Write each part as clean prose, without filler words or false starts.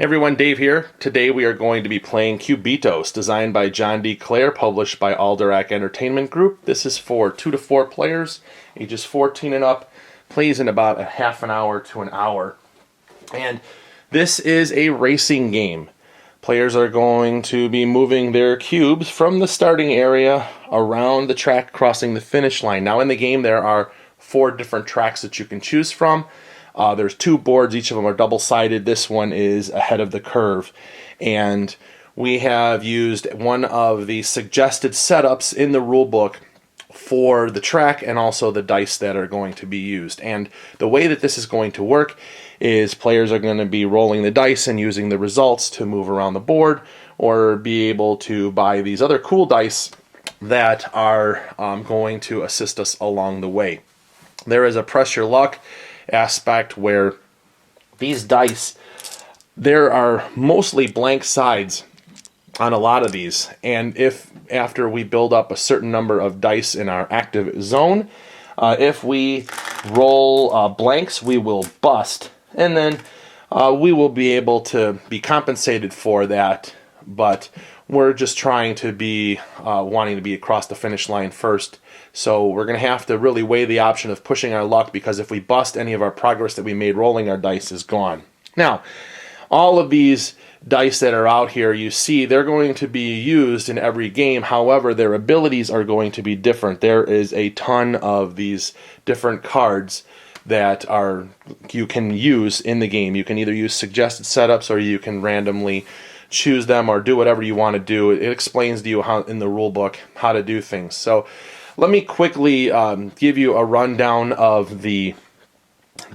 Everyone, Dave here. Today we are going to be playing Cubitos, designed by John D. Clair, published by Alderac Enertainment Group. This is for 2 to 4 players, ages 14 and up, plays in about a half an hour to an hour. And this is a racing game. Players are going to be moving their cubes from the starting area around the track, crossing the finish line. Now in the game there are 4 different tracks that you can choose from. There's 2 boards, each of them are double-sided. This one is ahead of the curve. And we have used one of the suggested setups in the rule book for the track and also the dice that are going to be used. And the way that this is going to work is players are going to be rolling the dice and using the results to move around the board, or be able to buy these other cool dice that are going to assist us along the way. There is a press your luck aspect where these dice, there are mostly blank sides on a lot of these, and if after we build up a certain number of dice in our active zone, if we roll blanks, we will bust, and then we will be able to be compensated for that, but we're just trying to be wanting to be across the finish line first. So we're going to have to really weigh the option of pushing our luck, because if we bust, any of our progress that we made rolling our dice is gone. Now, all of these dice that are out here, you see, they're going to be used in every game. However, their abilities are going to be different. There is a ton of these different cards that you can use in the game. You can either use suggested setups, or you can randomly choose them, or do whatever you want to do. It explains to you how in the rule book how to do things. So let me quickly give you a rundown of the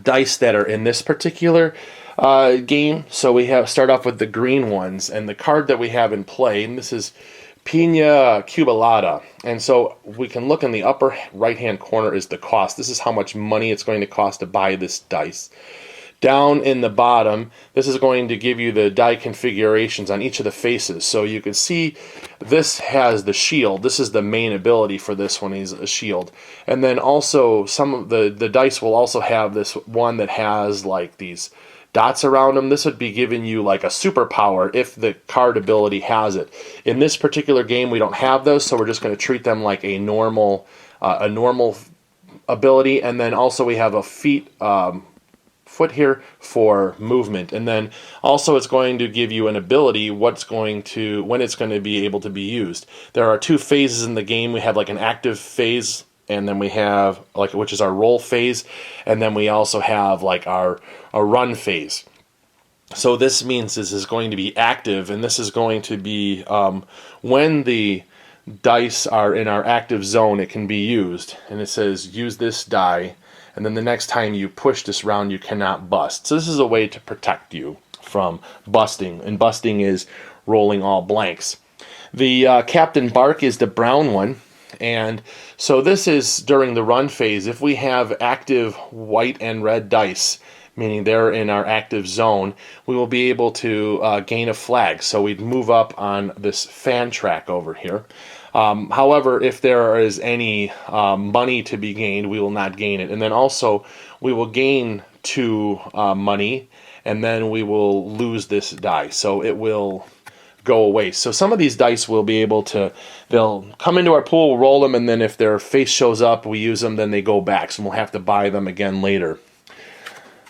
dice that are in this particular game. So we start off with the green ones, and the card that we have in play, and this is Pina Cubilata. And so we can look in the upper right hand corner is the cost. This is how much money it's going to cost to buy this dice. Down in the bottom, this is going to give you the die configurations on each of the faces. So you can see this has the shield. This is the main ability for this one, is a shield. And then also some of the dice will also have this one that has like these dots around them. This would be giving you like a superpower if the card ability has it. In this particular game we don't have those, so we're just going to treat them like a normal ability. And then also we have a foot here for movement, and then also it's going to give you an ability when it's going to be able to be used. There are 2 phases in the game. We have like an active phase, and then we have which is our roll phase, and then we also have like our run phase. So this means this is going to be active, and this is going to be when the dice are in our active zone, it can be used, and it says use this die. And then the next time you push this round, you cannot bust. So this is a way to protect you from busting. And busting is rolling all blanks. The Captain Bark is the brown one. And so this is during the run phase. If we have active white and red dice, meaning they're in our active zone, we will be able to gain a flag. So we'd move up on this fan track over here. However, if there is any money to be gained, we will not gain it. And then also, we will gain 2 money, and then we will lose this die. So it will go away. So some of these dice will be able to, they'll come into our pool, we'll roll them, and then if their face shows up, we use them, then they go back. So we'll have to buy them again later.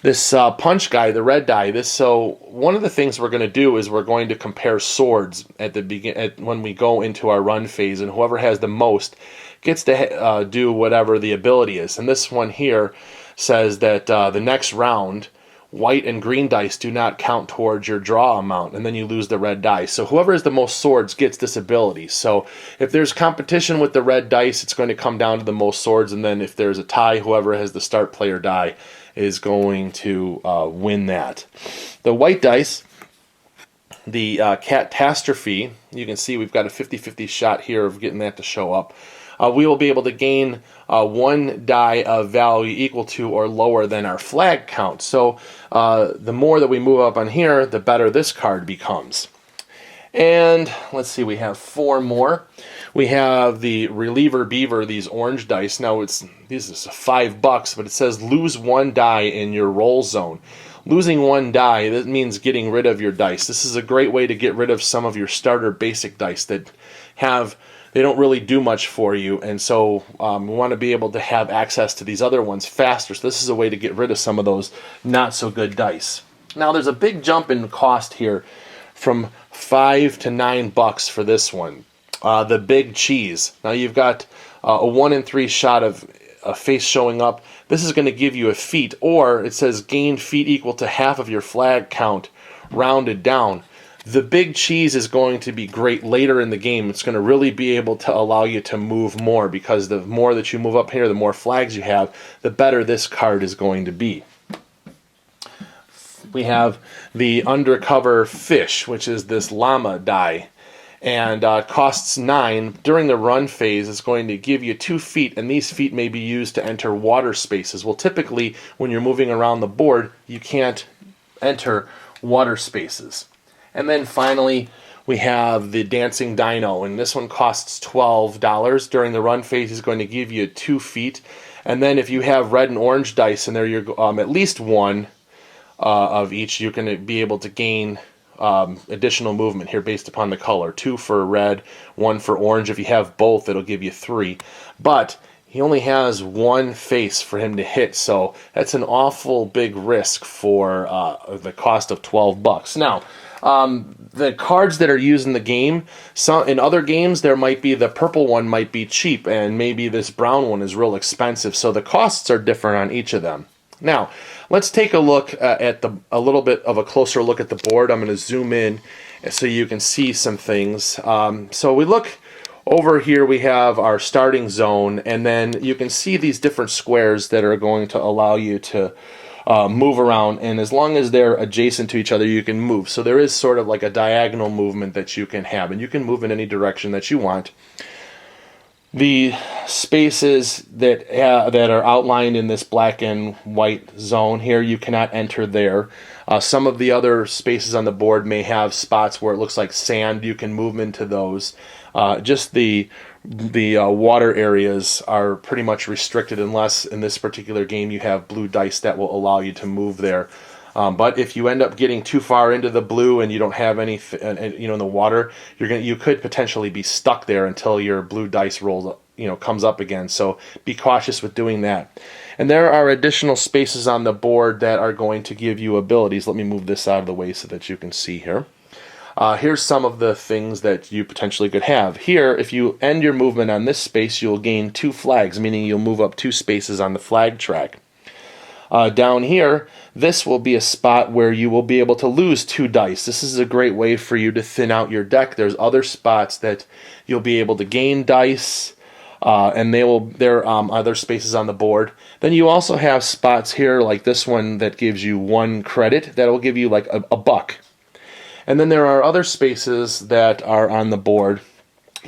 This punch guy, the red die, so one of the things we're going to do is we're going to compare swords at the when we go into our run phase, and whoever has the most gets to do whatever the ability is. And this one here says that the next round, white and green dice do not count towards your draw amount, and then you lose the red dice. So whoever has the most swords gets this ability. So if there's competition with the red dice, it's going to come down to the most swords, and then if there's a tie, whoever has the start player die is going to win that. The white dice, the catastrophe, you can see we've got a 50-50 shot here of getting that to show up. We will be able to gain 1 die of value equal to or lower than our flag count. So the more that we move up on here, the better this card becomes. And let's see, we have 4 more. We have the Reliever Beaver, these orange dice. Now this is $5, but it says lose 1 die in your roll zone. losing one die, that means getting rid of your dice. This is a great way to get rid of some of your starter basic dice that they don't really do much for you, and so we want to be able to have access to these other ones faster. So this is a way to get rid of some of those not so good dice. Now there's a big jump in cost here from $5 to $9 for this one. The Big Cheese. Now you've got a 1 in 3 shot of a face showing up. This is going to give you a feat, or it says gain feat equal to half of your flag count rounded down. The Big Cheese is going to be great later in the game. It's going to really be able to allow you to move more, because the more that you move up here, the more flags you have, the better this card is going to be. We have the Undercover Fish, which is this llama die, and costs 9. During the run phase, it's going to give you 2 feet, and these feet may be used to enter water spaces. Well, typically, when you're moving around the board, you can't enter water spaces. And then finally, we have the Dancing Dino, and this one costs $12. During the run phase, he's going to give you 2 feet. And then if you have red and orange dice in there, you're at least 1 of each, you're going to be able to gain additional movement here based upon the color. 2 for red, 1 for orange. If you have both, it'll give you 3. But he only has 1 face for him to hit, so that's an awful big risk for the cost of $12. Now, the cards that are used in the game, in other games, there might be the purple one might be cheap, and maybe this brown one is real expensive, so the costs are different on each of them. Now, let's take a look at a little bit of a closer look at the board. I'm going to zoom in so you can see some things. So we look over here, we have our starting zone, and then you can see these different squares that are going to allow you to move around, and as long as they're adjacent to each other, you can move. So there is sort of like a diagonal movement that you can have, and you can move in any direction that you want. The spaces that are outlined in this black and white zone here, you cannot enter there. Some of the other spaces on the board may have spots where it looks like sand. You can move into those. Just the water areas are pretty much restricted, unless in this particular game you have blue dice that will allow you to move there. But if you end up getting too far into the blue and you don't have any, in the water, you could potentially be stuck there until your blue dice rolls, comes up again. So be cautious with doing that. And there are additional spaces on the board that are going to give you abilities. Let me move this out of the way so that you can see here. Here's some of the things that you potentially could have. Here, if you end your movement on this space, you'll gain 2 flags, meaning you'll move up 2 spaces on the flag track. Down here, this will be a spot where you will be able to lose 2 dice. This is a great way for you to thin out your deck. There's other spots that you'll be able to gain dice, and there are other spaces on the board. Then you also have spots here like this one that gives you 1 credit. That will give you like a buck. And then there are other spaces that are on the board,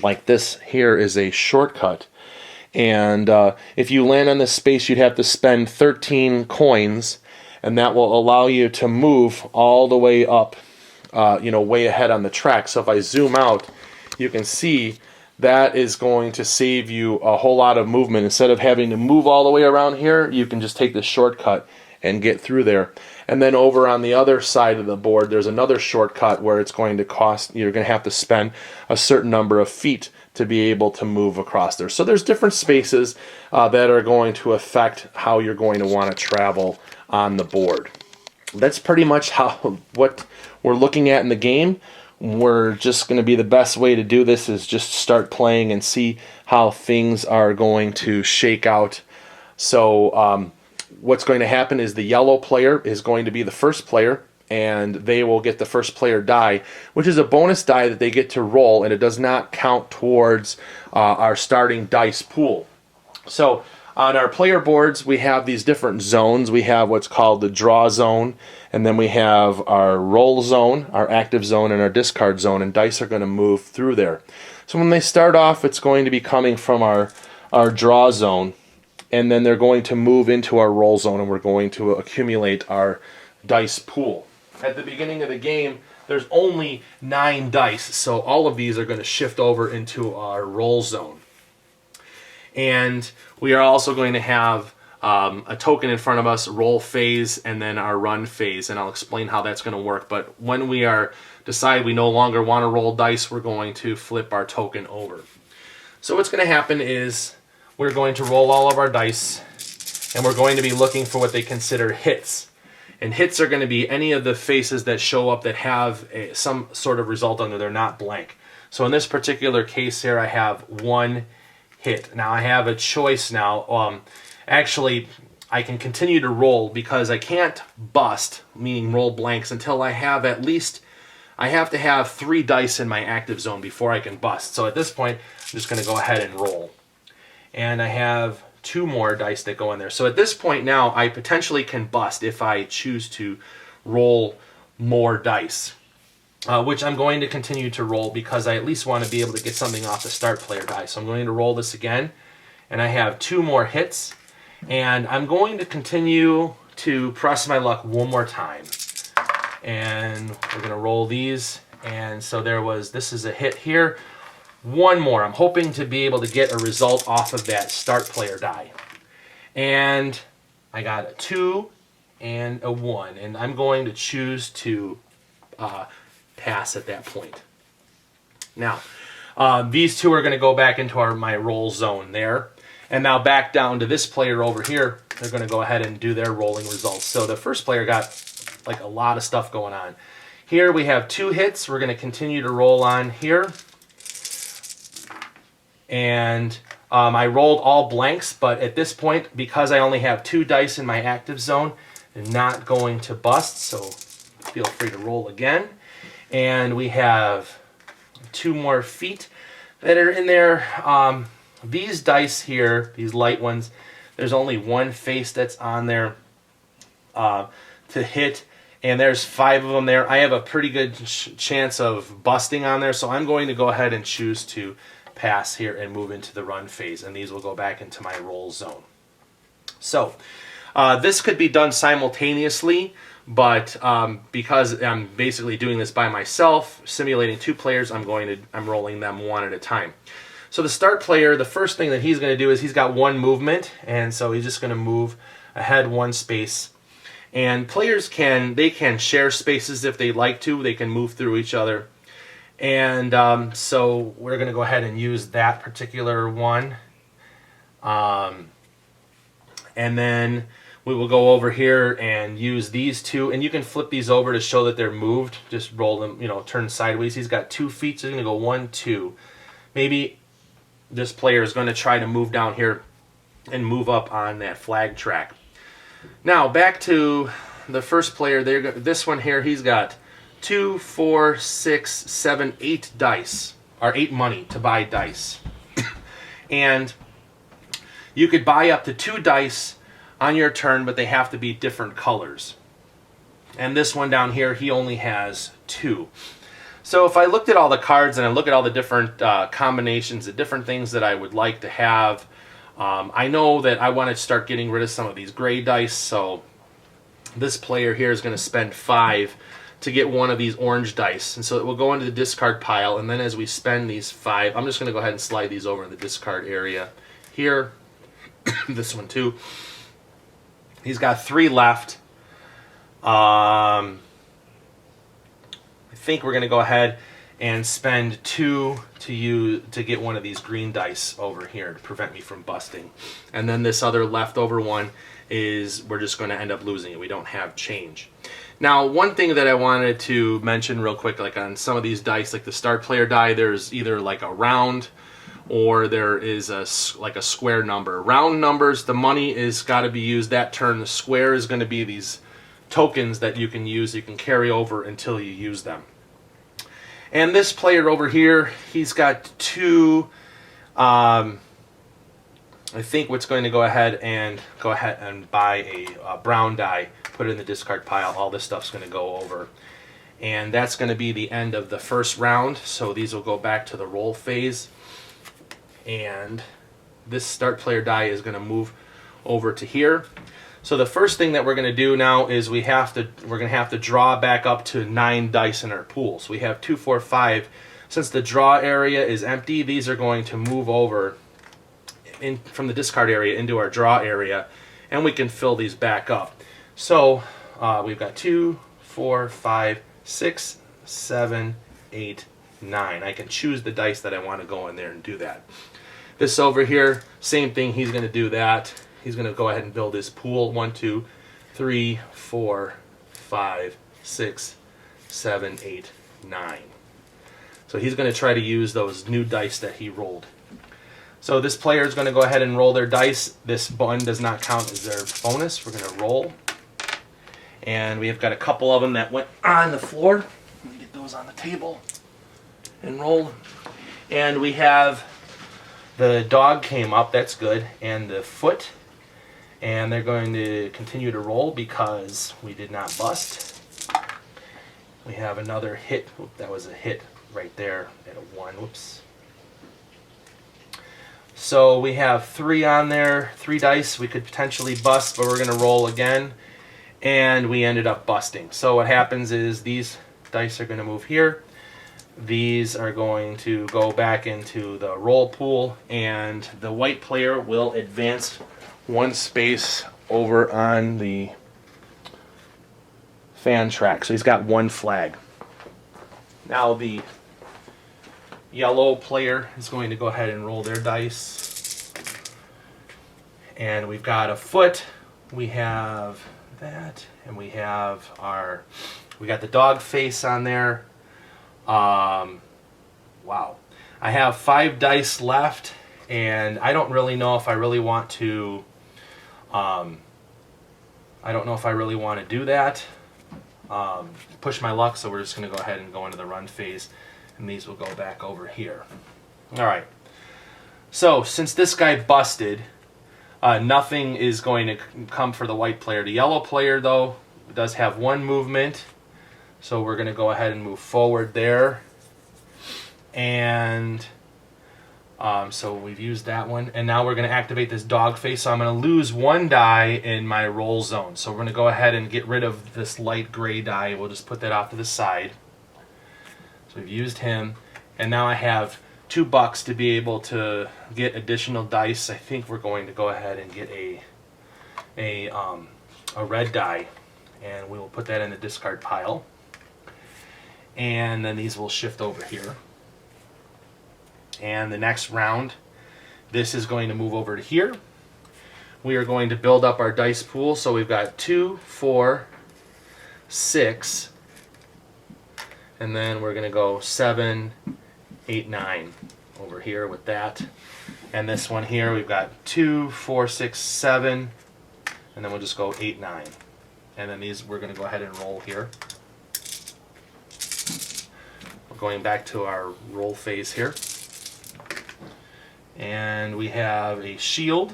like this here is a shortcut. And if you land on this space, you'd have to spend 13 coins, and that will allow you to move all the way up, way ahead on the track. So if I zoom out, you can see that is going to save you a whole lot of movement. Instead of having to move all the way around here, you can just take the shortcut and get through there. And then over on the other side of the board, there's another shortcut where it's going to cost, you're going to have to spend a certain number of feet to be able to move across there. So there's different spaces that are going to affect how you're going to want to travel on the board. That's pretty much what we're looking at in the game. We're just going to be the best way to do this is just start playing and see how things are going to shake out. So what's going to happen is the yellow player is going to be the first player, and they will get the first player die, which is a bonus die that they get to roll, and it does not count towards our starting dice pool. So on our player boards, we have these different zones. We have what's called the draw zone, and then we have our roll zone, our active zone, and our discard zone, and dice are going to move through there. So when they start off, it's going to be coming from our draw zone, and then they're going to move into our roll zone, and we're going to accumulate our dice pool. At the beginning of the game, there's only 9 dice, so all of these are going to shift over into our roll zone. And we are also going to have a token in front of us, roll phase, and then our run phase, and I'll explain how that's going to work. But when we decide we no longer want to roll dice, we're going to flip our token over. So what's going to happen is we're going to roll all of our dice, and we're going to be looking for what they consider hits. And hits are going to be any of the faces that show up that have some sort of result on there. They're not blank. So in this particular case here, I have one hit. Now I have a choice now. Actually, I can continue to roll because I can't bust, meaning roll blanks, until I have at least, I have to have 3 dice in my active zone before I can bust. So at this point, I'm just going to go ahead and roll. And I have 2 more dice that go in there. So at this point now, I potentially can bust if I choose to roll more dice, which I'm going to continue to roll because I at least want to be able to get something off the start player die. So I'm going to roll this again, and I have 2 more hits, and I'm going to continue to press my luck one more time. And we're going to roll these, and so this is a hit here. One more. I'm hoping to be able to get a result off of that start player die. And I got a 2 and a 1. And I'm going to choose to pass at that point. Now, these 2 are going to go back into my roll zone there. And now back down to this player over here, they're going to go ahead and do their rolling results. So the first player got like a lot of stuff going on. Here we have 2 hits. We're going to continue to roll on here. And I rolled all blanks, but at this point, because I only have 2 dice in my active zone, I'm not going to bust, so feel free to roll again. And we have 2 more feet that are in there. These dice here, these light ones, there's only 1 face that's on there to hit, and there's 5 of them there. I have a pretty good chance of busting on there, so I'm going to go ahead and choose to pass here and move into the run phase, and these will go back into my roll zone. So this could be done simultaneously, but because I'm basically doing this by myself, simulating 2 players, I'm rolling them one at a time. So the start player, the first thing that he's going to do is he's got 1 movement, and so he's just going to move ahead 1 space. And players can share spaces if they like to. They can move through each other. And so we're going to go ahead and use that particular one. And then we will go over here and use these 2. And you can flip these over to show that they're moved. Just roll them, turn sideways. He's got 2 feet, so he's going to go 1, 2. Maybe this player is going to try to move down here and move up on that flag track. Now, back to the first player. This one here, he's got 2, 4, 6, 7, 8 dice, or 8 money to buy dice. And you could buy up to 2 dice on your turn, but they have to be different colors. And this one down here, he only has 2. So if I looked at all the cards and I look at all the different combinations, the different things that I would like to have, I know that I want to start getting rid of some of these gray dice, so this player here is going to spend 5 to get 1 of these orange dice, and so it will go into the discard pile. And then as we spend these 5, I'm just going to go ahead and slide these over in the discard area here. This one too. He's got 3 left. I think we're going to go ahead and spend 2 to get 1 of these green dice over here to prevent me from busting. And then this other leftover one is we're just going to end up losing it. We don't have change. Now, one thing that I wanted to mention real quick, like on some of these dice, like the start player die, there's either like a round or there is like a square number. Round numbers, the money is got to be used that turn. The square is going to be these tokens that you can use, you can carry over until you use them. And this player over here, he's got 2. I think what's going to go ahead and buy a brown die, put it in the discard pile. All this stuff's going to go over. And that's going to be the end of the first round. So these will go back to the roll phase. And this start player die is going to move over to here. So the first thing that we're going to do now is we're going to have to draw back up to 9 dice in our pool. So we have 2, 4, 5. Since the draw area is empty, these are going to move over from the discard area into our draw area, and we can fill these back up. So we've got 2, 4, 5, 6, 7, 8, 9. I can choose the dice that I want to go in there and do that. This over here, same thing, he's going to do that. He's going to go ahead and build his pool. 1, 2, 3, 4, 5, 6, 7, 8, 9. So he's going to try to use those new dice that he rolled. So this player is going to go ahead and roll their dice. This one does not count as their bonus. We're going to roll. And we have got a couple of them that went on the floor. Let me get those on the table and rolled. And we have the dog came up, that's good, and the foot. And they're going to continue to roll because we did not bust. We have another hit. Oop, that was a hit right there at a 1. Whoops. So we have 3 on there, 3 dice. We could potentially bust, but we're going to roll again. And we ended up busting. So what happens is these dice are going to move here. These are going to go back into the roll pool, and the white player will advance 1 space over on the fan track. So he's got 1 flag. Now the yellow player is going to go ahead and roll their dice. And we've got a foot. We have that, and we got the dog face on there. Wow. I have 5 dice left, and I don't really know if I really want to do that. Push my luck, so we're just going to go ahead and go into the run phase, and these will go back over here. Alright. So, since this guy busted, nothing is going to come for the white player. The yellow player, though, does have 1 movement, so we're going to go ahead and move forward there. And so we've used that one, and now we're going to activate this dog face. So I'm going to lose 1 die in my roll zone. So we're going to go ahead and get rid of this light gray die. We'll just put that off to the side. So we've used him, and now I have $2 to be able to get additional dice. I think we're going to go ahead and get a red die, and we will put that in the discard pile. And then these will shift over here. And the next round, this is going to move over to here. We are going to build up our dice pool. So we've got 2, 4, 6, and then we're going to go 7, 8, 9 over here with that. And this one here, we've got 2, 4, 6, 7, and then we'll just go 8, 9. And then these we're going to go ahead and roll here. We're going back to our roll phase here. And we have a shield,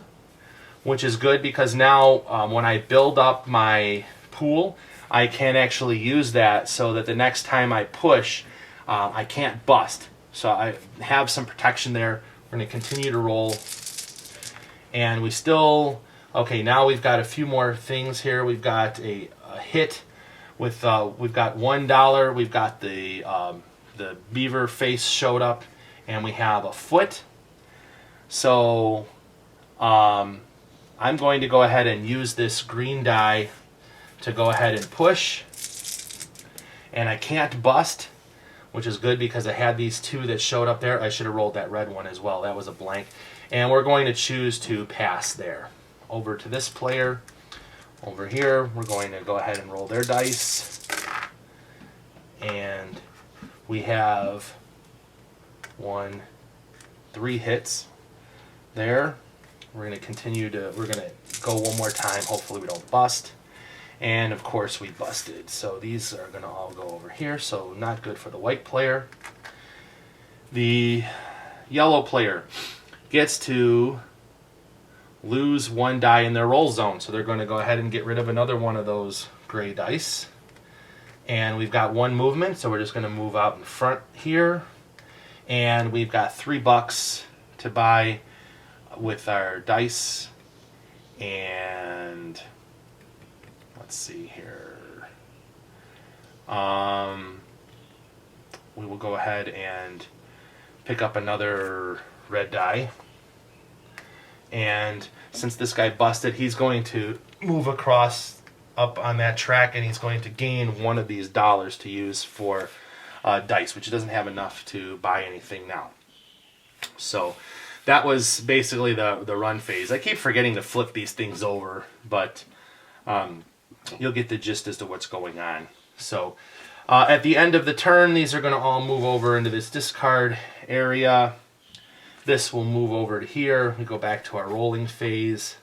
which is good because now when I build up my pool, I can actually use that so that the next time I push, I can't bust. So I have some protection there. We're going to continue to roll. And we still, okay, now we've got a few more things here. We've got a hit with, we've got $1. We've got the beaver face showed up, and we have a foot. So I'm going to go ahead and use this green die to go ahead and push. And I can't bust, which is good because I had these 2 that showed up there. I should have rolled that red one as well. That was a blank. And we're going to choose to pass there. Over to this player. Over here, we're going to go ahead and roll their dice. And we have 3 hits. There. We're going to go one more time. Hopefully we don't bust. And of course we busted. So these are going to all go over here. So not good for the white player. The yellow player gets to lose 1 die in their roll zone. So they're going to go ahead and get rid of another one of those gray dice. And we've got 1 movement. So we're just going to move out in front here. And we've got $3 to buy with our dice, and let's see here. We will go ahead and pick up another red die, And since this guy busted, he's going to move across up on that track, and he's going to gain one of these dollars to use for dice, which he doesn't have enough to buy anything now. So that was basically the run phase. I keep forgetting to flip these things over, but you'll get the gist as to what's going on. So at the end of the turn, these are going to all move over into this discard area. This will move over to here. We go back to our rolling phase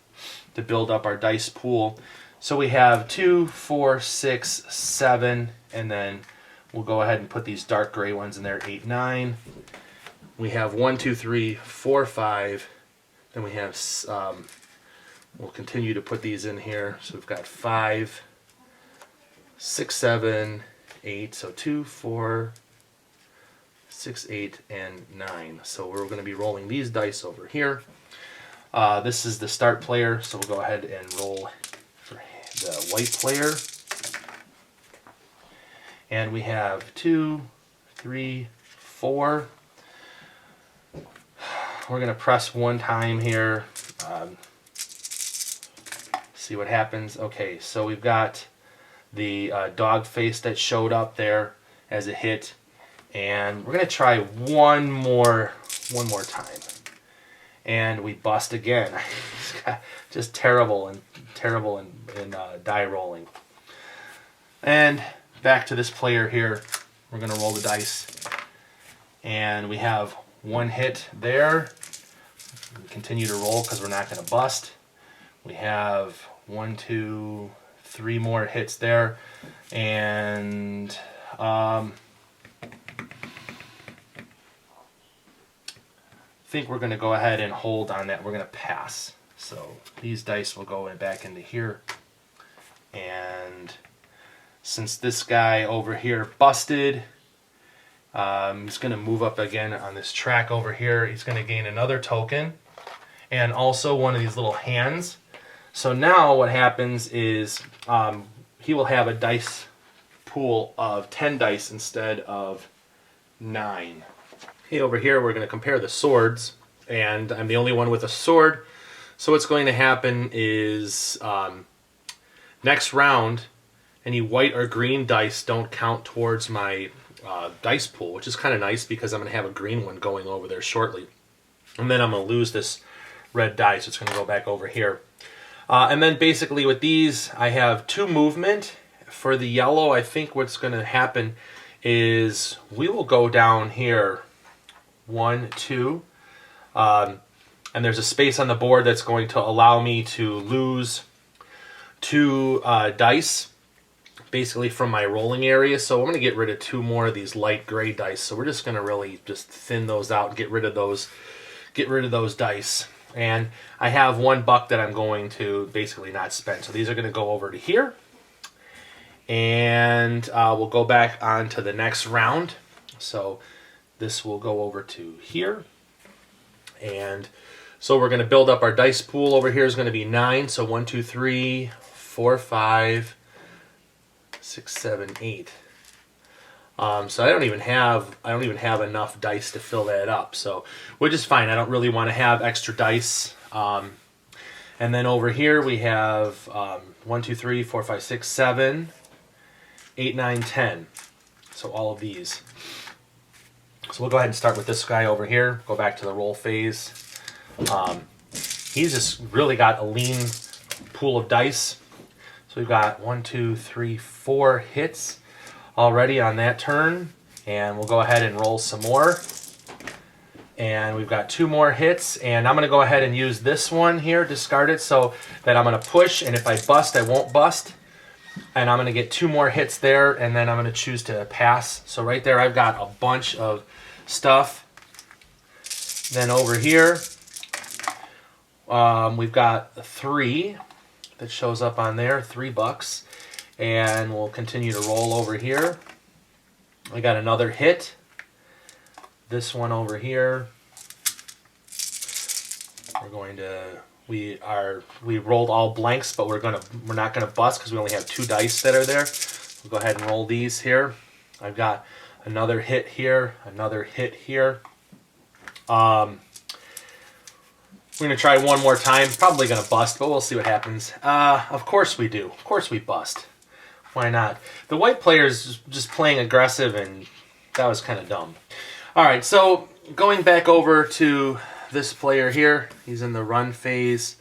to build up our dice pool. So we have 2, 4, 6, 7, and then we'll go ahead and put these dark gray ones in there, 8, 9. We have 1, 2, 3, 4, 5. Then we have, we'll continue to put these in here. So we've got 5, 6, 7, 8. So 2, 4, 6, 8, and 9. So we're going to be rolling these dice over here. This is the start player, so we'll go ahead and roll for the white player. And we have 2, 3, 4. We're going to press one time here. See what happens. Okay, so we've got the dog face that showed up there as a hit. And we're going to try one more time. And we bust again. Just terrible in die rolling. And back to this player here. We're going to roll the dice. And we have one hit there. We continue to roll because we're not going to bust. We have 1, 2, 3 more hits there. And I think we're going to go ahead and hold on that. We're going to pass. So these dice will go back into here. And since this guy over here busted, he's going to move up again on this track over here. He's going to gain another token and also one of these little hands. So now what happens is he will have a dice pool of 10 dice instead of 9. Okay, over here we're going to compare the swords, and I'm the only one with a sword. So what's going to happen is next round, any white or green dice don't count towards my dice pool, which is kind of nice because I'm going to have a green one going over there shortly. And then I'm going to lose this red die, so it's going to go back over here. And then basically with these, I have 2 movement. For the yellow, I think what's going to happen is we will go down here 1, 2, and there's a space on the board that's going to allow me to lose 2 dice basically from my rolling area. So I'm going to get rid of 2 more of these light gray dice. So we're just going to really just thin those out and get rid of those dice. And I have $1 that I'm going to basically not spend. So these are going to go over to here. And we'll go back on to the next round. So this will go over to here. And so we're going to build up our dice pool. Over here is going to be 9. So 1, 2, 3, 4, 5, 6, 7, 8. So I don't even have enough dice to fill that up. So which is fine. I don't really want to have extra dice. And then over here we have 1, 2, 3, 4, 5, 6, 7, 8, 9, 10. So all of these. So we'll go ahead and start with this guy over here. Go back to the roll phase. He's just really got a lean pool of dice. So we've got 1, 2, 3, 4 hits already on that turn. And we'll go ahead and roll some more. And we've got 2 more hits. And I'm going to go ahead and use this one here, discard it, so that I'm going to push. And if I bust, I won't bust. And I'm going to get 2 more hits there, and then I'm going to choose to pass. So right there, I've got a bunch of stuff. Then over here, we've got 3 that shows up on there, $3. And we'll continue to roll over here. I got another hit. This one over here. We rolled all blanks, but we're not gonna bust because we only have 2 dice that are there. We'll go ahead and roll these here. I've got another hit here, another hit here. We're going to try one more time. Probably going to bust, but we'll see what happens. Of course we do. Of course we bust. Why not? The white player's just playing aggressive, and that was kind of dumb. All right, so going back over to this player here. He's in the run phase.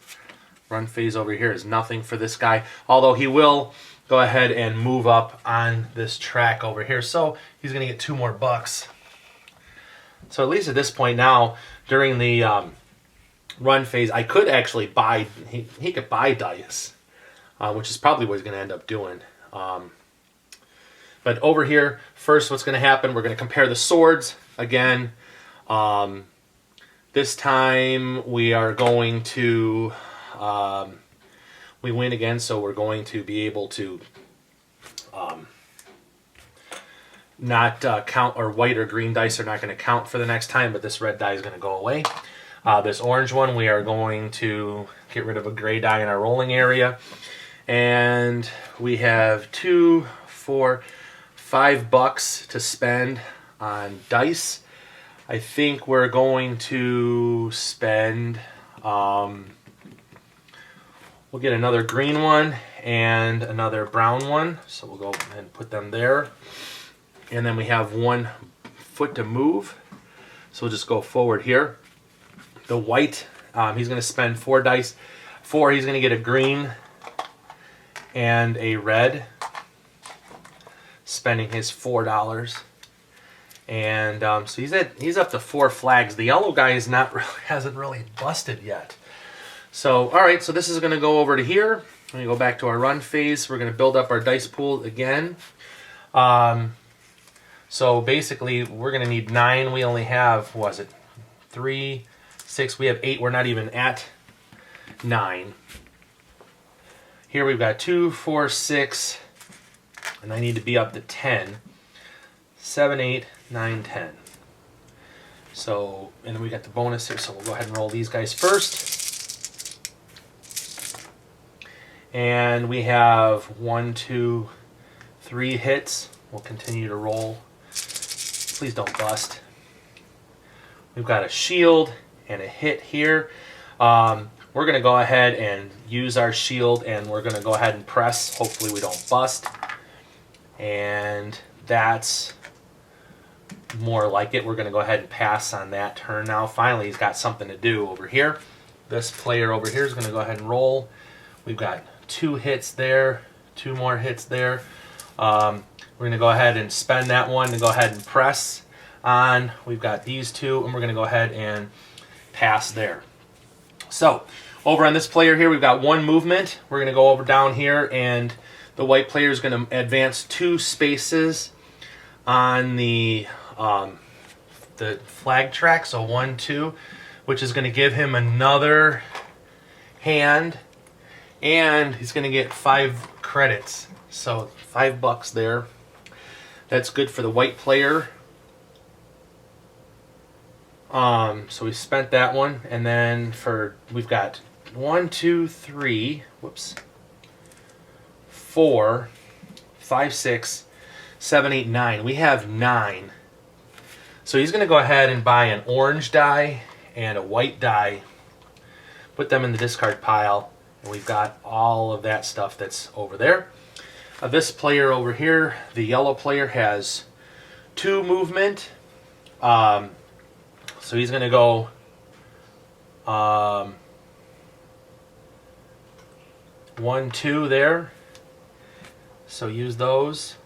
Run phase over here is nothing for this guy, although he will go ahead and move up on this track over here. So he's going to get 2 more bucks. So at least at this point now, during the run phase, I could actually buy, he could buy dice, which is probably what he's going to end up doing. But over here, first what's going to happen, we're going to compare the swords again. This time we are going to, we win again, so we're going to be able to not count, or white or green dice are not going to count for the next time, but this red die is going to go away. This orange one, we are going to get rid of a gray die in our rolling area. And we have 2, 4, 5 bucks to spend on dice. I think we're going to spend, we'll get another green one and another brown one. So we'll go and put them there. And then we have 1 foot to move. So we'll just go forward here. The white, he's going to spend 4 dice. 4, he's going to get a green and a red, spending his $4. And so he's up to 4 flags. The yellow guy is hasn't really busted yet. So all right, so this is going to go over to here. We're going to go back to our run phase. We're going to build up our dice pool again. So basically, we're going to need 9. We only have, what was it, 3, 6. We have 8. We're not even at 9. Here we've got 2, 4, 6, and I need to be up to 10. 7, 8, 9, 10. So, and then we got the bonus here, so we'll go ahead and roll these guys first. And we have 1, 2, 3 hits. We'll continue to roll. Please don't bust. We've got a shield and a hit here. We're going to go ahead and use our shield, and we're going to go ahead and press. Hopefully we don't bust. And that's more like it. We're going to go ahead and pass on that turn now. Finally, he's got something to do over here. This player over here is going to go ahead and roll. We've got 2 hits there, 2 more hits there. We're going to go ahead and spend that one to go ahead and press on. We've got these 2, and we're going to go ahead and pass there. So over on this player here, we've got 1 movement. We're going to go over down here, and the white player is going to advance 2 spaces on the flag track. So 1, 2, which is going to give him another hand, and he's going to get 5 credits. So 5 bucks there. That's good for the white player. So we spent that one, and then we've got 1, 2, 3, 4, 5, 6, 7, 8, 9. We have 9. So he's going to go ahead and buy an orange die and a white die, put them in the discard pile, and we've got all of that stuff that's over there. This player over here, the yellow player, has 2 movement. So he's going to go 1, 2 there. So use those.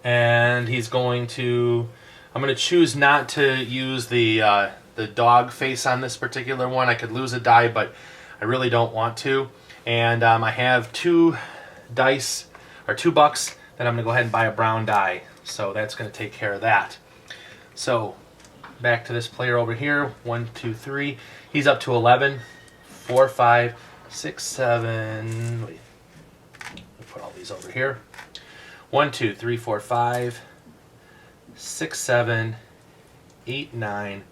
And he's going to, I'm going to choose not to use the dog face on this particular one. I could lose a die, but I really don't want to. And I have 2 dice, or 2 bucks, that I'm going to go ahead and buy a brown die. So that's going to take care of that. So back to this player over here. 1, 2, 3. He's up to 11. 4, 5, 6, 7. Wait. We'll put all these over here. 1, 2, 3, 4, 5, 6, 7, 8, 9,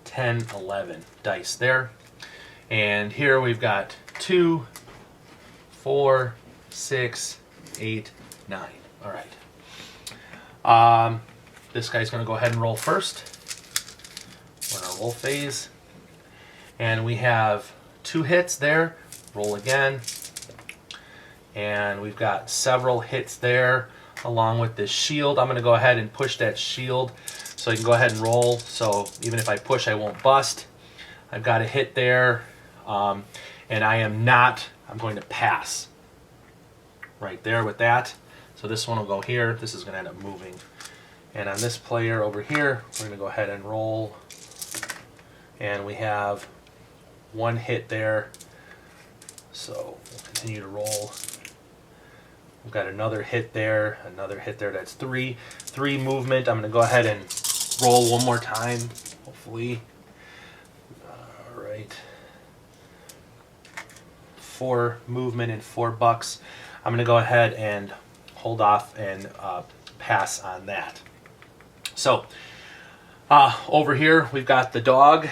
10, 11 dice there. And here we've got 2, 4, 6, 8, 9. All right. This guy's going to go ahead and roll first. We're in our roll phase. And we have 2 hits there. Roll again. And we've got several hits there along with this shield. I'm going to go ahead and push that shield so I can go ahead and roll. So even if I push, I won't bust. I've got a hit there. And I'm going to pass right there with that. So this one will go here. This is going to end up moving. And on this player over here, we're going to go ahead and roll. And we have 1 hit there. So we'll continue to roll. We've got another hit there, another hit there. That's 3. 3 movement. I'm going to go ahead and roll one more time, hopefully. All right. 4 movement and 4 bucks. I'm going to go ahead and hold off and pass on that. So over here we've got the dog.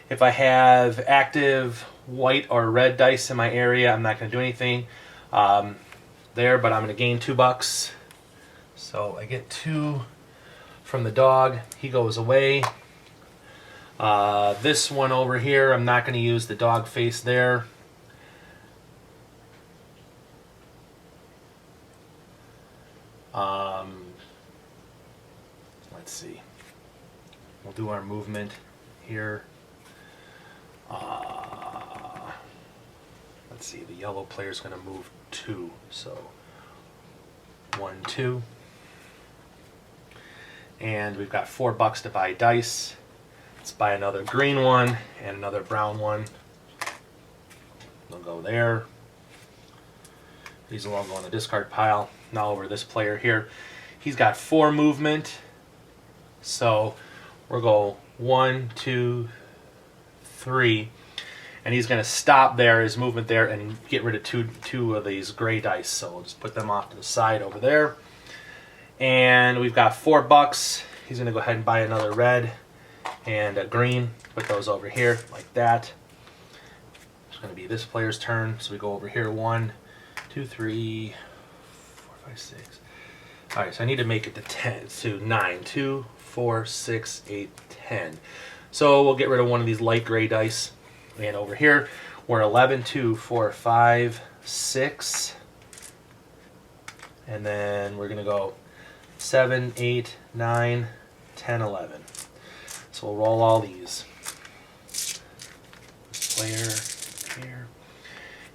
If I have active white or red dice in my area, I'm not going to do anything there, but I'm going to gain 2 bucks. So I get 2 from the dog. He goes away. This one over here, I'm not going to use the dog face there. Let's see. We'll do our movement here. Let's see, the yellow player is going to move 2. So 1, 2. And we've got 4 bucks to buy dice. Let's buy another green one and another brown one. They'll go there. These will all go in the discard pile. Now over this player here. He's got 4 movement. So we'll go 1, 2, 3. And he's going to stop there, his movement there, and get rid of two of these gray dice. So we'll just put them off to the side over there. And we've got 4 bucks. He's going to go ahead and buy another red and a green. Put those over here like that. It's going to be this player's turn. So we go over here. 1, 2, 3, 4, 5, 6. All right, so I need to make it to 9. 2, 4, 6, 8, 10. So we'll get rid of one of these light gray dice. And over here, we're 11, 2, 4, 5, 6. And then we're going to go 7, 8, 9, 10, 11. So we'll roll all these. Player here.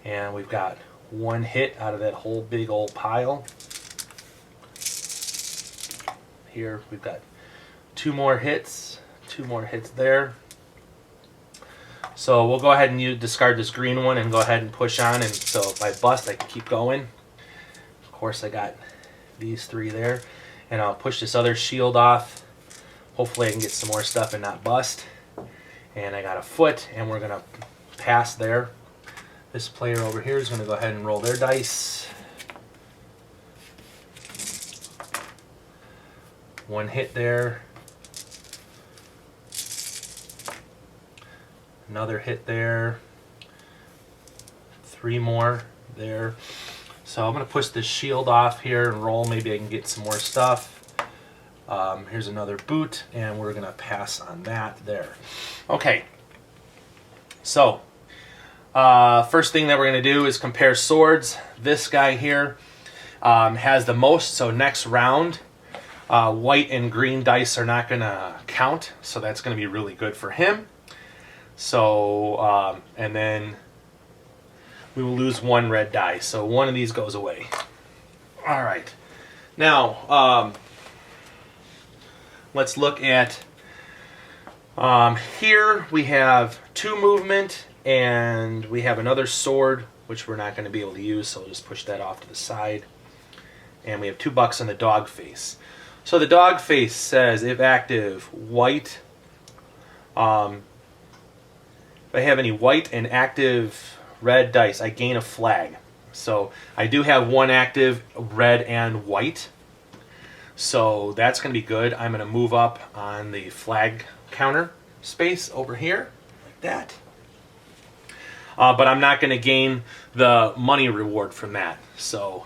And we've got 1 hit out of that whole big old pile. Here we've got 2 more hits. 2 more hits there. So we'll go ahead and discard this green one and go ahead and push on. And so if I bust, I can keep going. Of course, I got these 3 there. And I'll push this other shield off. Hopefully I can get some more stuff and not bust. And I got a foot, and we're going to pass there. This player over here is going to go ahead and roll their dice. 1 hit there. Another hit there. 3 more there. So I'm going to push this shield off here and roll. Maybe I can get some more stuff. Here's another boot, and we're going to pass on that there. Okay. So, first thing that we're going to do is compare swords. This guy here has the most, so next round, white and green dice are not going to count, so that's going to be really good for him. So, and then we will lose 1 red die, so 1 of these goes away. All right. Now, let's look at, here we have 2 movement, and we have another sword, which we're not going to be able to use, so we'll just push that off to the side. And we have 2 bucks on the dog face. So the dog face says, if active, white, if I have any white and active red dice, I gain a flag. So I do have 1 active red and white. So that's going to be good. I'm going to move up on the flag counter space over here, like that. But I'm not going to gain the money reward from that. So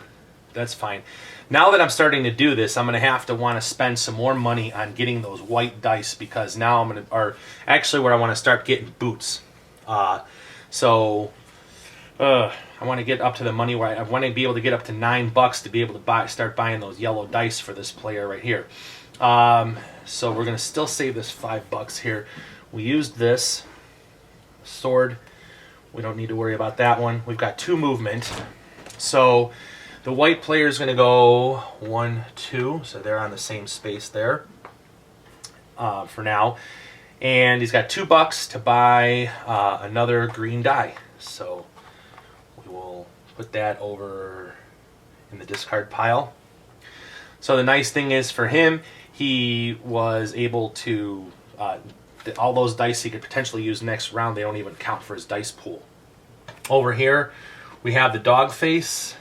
that's fine. Now that I'm starting to do this, I'm going to have to want to spend some more money on getting those white dice, because now I'm going to, or actually where I want to start getting boots. So I want to get up to the money where I want to be able to get up to $9 to be able to start buying those yellow dice for this player right here. So we're going to still save this $5 here. We used this sword. We don't need to worry about that one. We've got 2 movement. So the white player is going to go 1, 2. So they're on the same space there for now. And he's got $2 to buy another green die. So we will put that over in the discard pile. So the nice thing is for him, he was able to, all those dice he could potentially use next round, they don't even count for his dice pool. Over here, we have the dog face,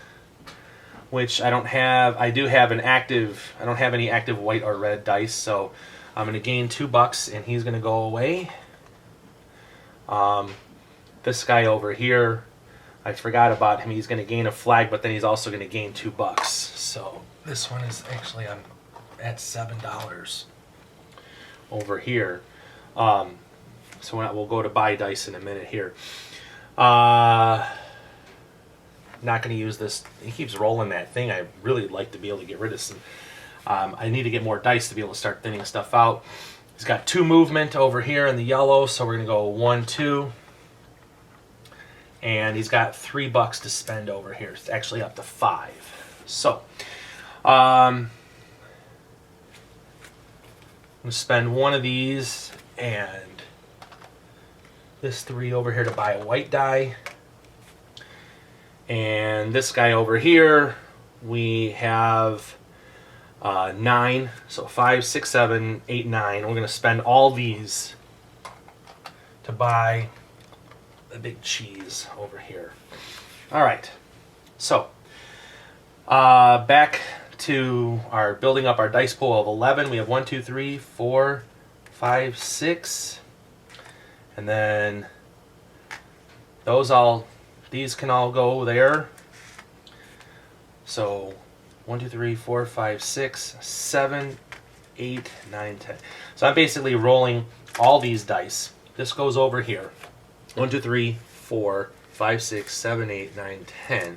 which I don't have. I do have an active, I don't have any active white or red dice, so I'm going to gain $2 and he's going to go away. This guy over here, I forgot about him. He's going to gain a flag, but then he's also going to gain $2. So this one is actually at $7 over here. So we'll go to buy dice in a minute here. Not going to use this. He keeps rolling that thing. I really like to be able to get rid of some. I need to get more dice to be able to start thinning stuff out. He's got 2 movement over here in the yellow, so we're going to go 1, 2. And he's got $3 to spend over here. It's actually up to 5. So, I'm going to spend one of these and this 3 over here to buy a white die. And this guy over here, we have 9. So 5, 6, 7, 8, 9. We're going to spend all these to buy a big cheese over here. All right. So back to our building up our dice pool of 11. We have 1, 2, 3, 4, 5, 6, and then these can all go there. So 1, 2, 3, 4, 5, 6, 7, 8, 9, 10. So I'm basically rolling all these dice. This goes over here. 1, 2, 3, 4, 5, 6, 7, 8, 9, 10.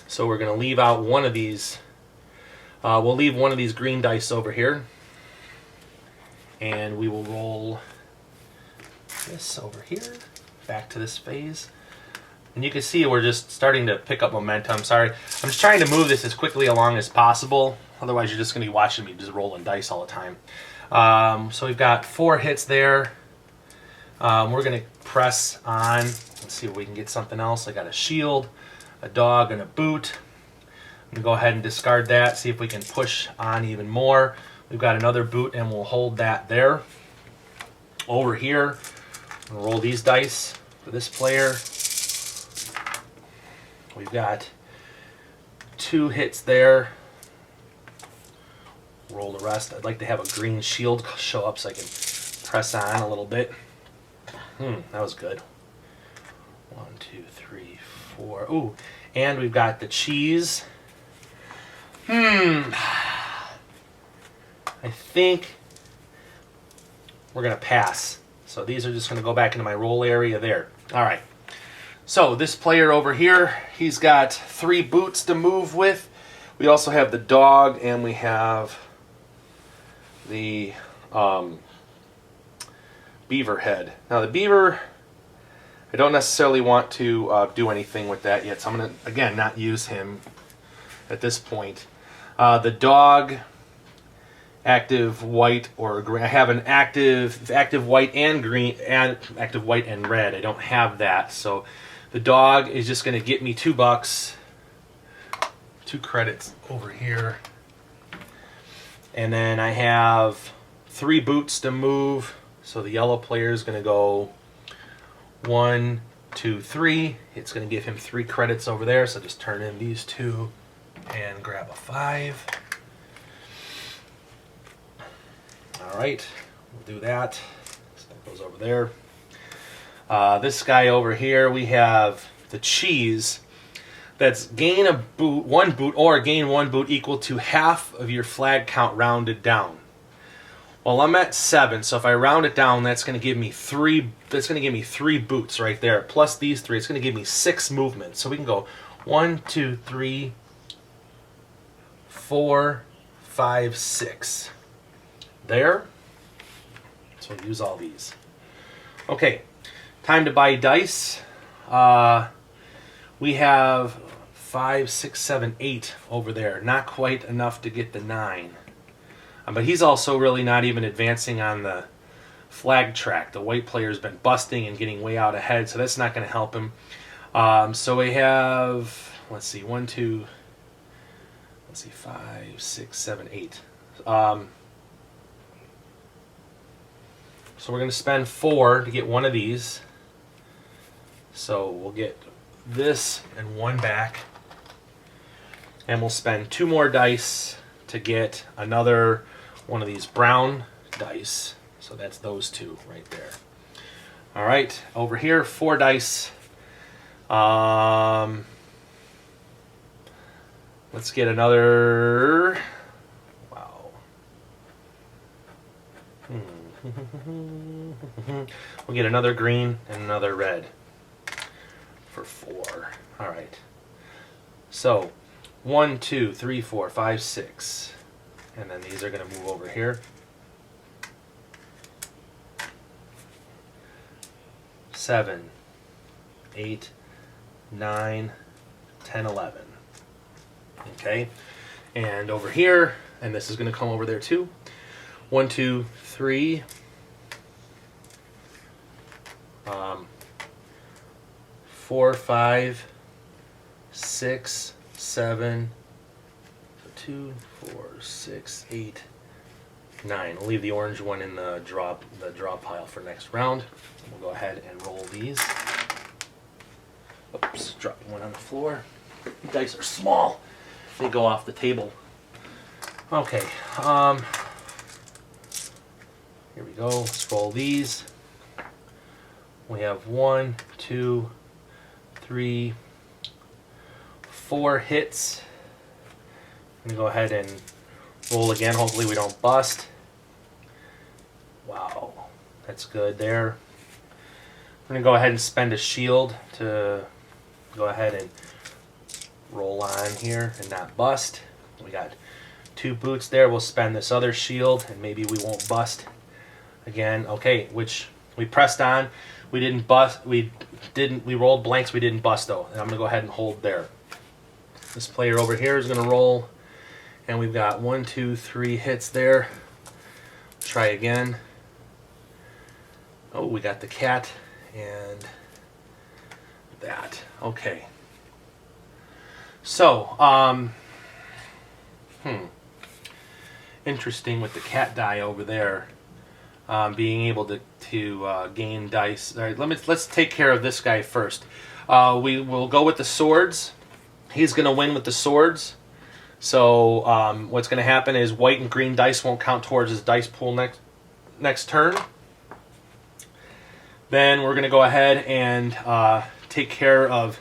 So we're going to leave out one of these. We'll leave one of these green dice over here. And we will roll this over here, back to this phase. And you can see we're just starting to pick up momentum. Sorry, I'm just trying to move this as quickly along as possible. Otherwise, you're just going to be watching me just rolling dice all the time. So we've got 4 hits there. We're going to press on. Let's see if we can get something else. I got a shield, a dog, and a boot. I'm going to go ahead and discard that, see if we can push on even more. We've got another boot, and we'll hold that there. Over here, we'll roll these dice for this player. We've got 2 hits there. Roll the rest. I'd like to have a green shield show up so I can press on a little bit. That was good. 1, 2, 3, 4. Ooh, and we've got the cheese. I think we're going to pass. So these are just going to go back into my roll area there. All right. So this player over here, he's got 3 boots to move with. We also have the dog, and we have the beaver head. Now the beaver, I don't necessarily want to do anything with that yet, so I'm going to, again, not use him at this point. The dog, active white or green. I have an active white and green, and active white and red. I don't have that, so the dog is just going to get me $2, 2 credits over here, and then I have 3 boots to move. So the yellow player is going to go 1, 2, 3. It's going to give him 3 credits over there. So just turn in these 2 and grab a 5. All right, we'll do that. So that goes over there. This guy over here, we have the cheese. That's gain a boot, one boot, or gain one boot equal to half of your flag count rounded down. Well, I'm at 7, so if I round it down, that's going to give me 3. That's going to give me 3 boots right there. Plus these 3, it's going to give me 6 movements. So we can go 1, 2, 3, 4, 5, 6. There. So we'll use all these. Okay, time to buy dice. We have 5, 6, 7, 8 over there. Not quite enough to get the 9. But he's also really not even advancing on the flag track. The white player's been busting and getting way out ahead, so that's not going to help him. So we have, let's see, 1, 2, let's see, 5, 6, 7, 8. So we're going to spend 4 to get one of these. So we'll get this and 1 back. And we'll spend 2 more dice to get another one of these brown dice. So that's those 2 right there. All right, over here, 4 dice. Let's get another. Wow. We'll get another green and another red for 4. All right. So 1, 2, 3, 4, 5, 6. And then these are going to move over here. 7, 8, 9, 10, 11. Okay. And over here, and this is going to come over there too. 1, 2, 3. 4, 5, 6, 7. 2, 4, 6, 8, 9. We'll leave the orange one in the draw pile for next round. We'll go ahead and roll these. Oops, dropping one on the floor. The dice are small. They go off the table. Okay. Here we go. Let's roll these. We have 1, 2, 3, 4 hits. I'm going to go ahead and roll again. Hopefully we don't bust. Wow, that's good there. I'm going to go ahead and spend a shield to go ahead and roll on here and not bust. We got 2 boots there. We'll spend this other shield and maybe we won't bust again. Okay, which we pressed on. We didn't bust. We rolled blanks. We didn't bust though. And I'm going to go ahead and hold there. This player over here is going to roll. And we've got 1, 2, 3 hits there. Try again. Oh, we got the cat and that. Okay. So, interesting with the cat die over there, being able to gain dice. All right, let's take care of this guy first. We will go with the swords. He's going to win with the swords. So what's going to happen is white and green dice won't count towards his dice pool next turn. Then we're going to go ahead and take care of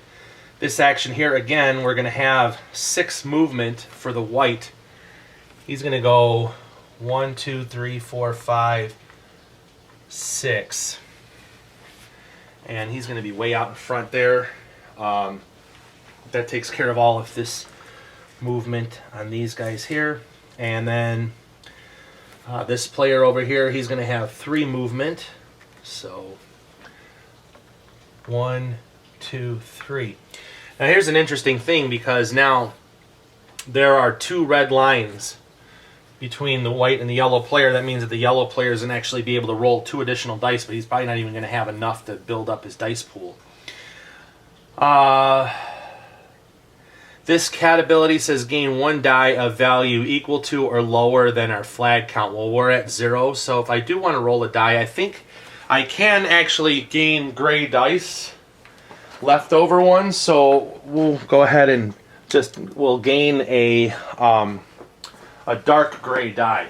this action here. Again, we're going to have 6 movement for the white. He's going to go 1, 2, 3, 4, 5, 6. And he's going to be way out in front there. That takes care of all of this movement on these guys here. And then this player over here, he's going to have 3 movement. So 1, 2, 3. Now here's an interesting thing, because now there are 2 red lines between the white and the yellow player. That means that the yellow player is going to actually be able to roll 2 additional dice, but he's probably not even going to have enough to build up his dice pool. This cat ability says gain 1 die of value equal to or lower than our flag count. Well, we're at 0, so if I do want to roll a die, I think I can actually gain gray dice, leftover ones. So we'll go ahead and we'll gain a dark gray die.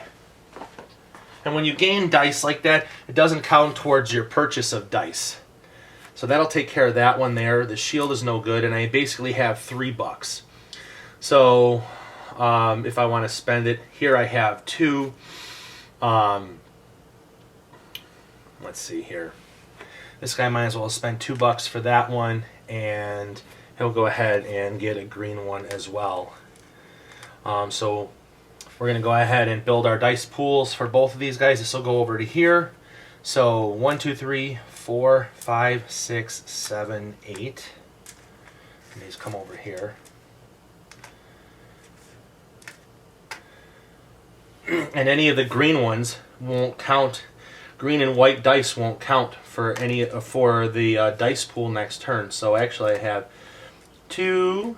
And when you gain dice like that, it doesn't count towards your purchase of dice. So that'll take care of that one there. The shield is no good, and I basically have $3. So if I want to spend it, here I have 2. Let's see here. This guy might as well spend $2 for that one, and he'll go ahead and get a green one as well. So we're going to go ahead and build our dice pools for both of these guys. This will go over to here. So 1, 2, 3, 4, 5, 6, 7, 8. And these come over here. And any of the green ones won't count. Green and white dice won't count for the dice pool next turn. So actually I have 2,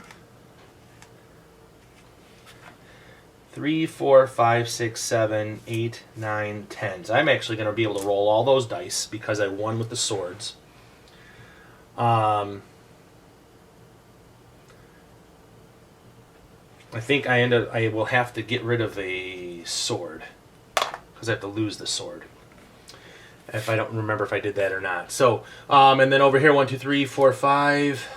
3, 4, 5, 6, 7, 8, 9, 10. So I'm actually going to be able to roll all those dice because I won with the swords. I think I will have to get rid of a sword because I have to lose the sword. If I don't remember if I did that or not. So, and then over here, 1, 2, 3, 4, 5.